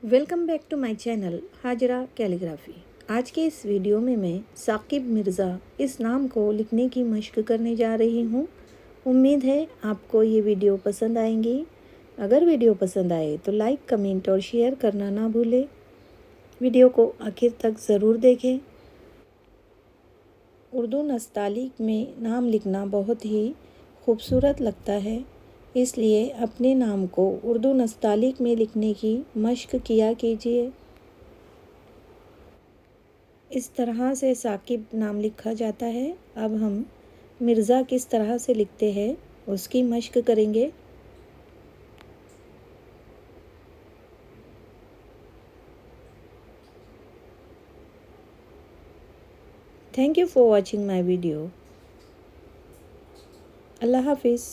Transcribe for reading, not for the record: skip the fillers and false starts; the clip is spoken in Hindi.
Welcome back to my channel Hajra calligraphy. आज के इस वीडियो में मैं साकिब मिर्ज़ा इस नाम को लिखने की मशक करने जा रही हूँ। उम्मीद है आपको ये वीडियो पसंद आएंगी। अगर वीडियो पसंद आए तो लाइक, कमेंट और शेयर करना ना भूलें। वीडियो को आखिर तक ज़रूर देखें। उर्दू नस्तालिक में नाम लिखना बहुत ही खूबसूरत लगता है, इसलिए अपने नाम को उर्दू नस्तालिक में लिखने की मशक किया कीजिए। इस तरह से साकिब नाम लिखा जाता है। अब हम मिर्ज़ा किस तरह से लिखते हैं उसकी मशक करेंगे। Thank you for watching my video. अल्लाह हाफिज़।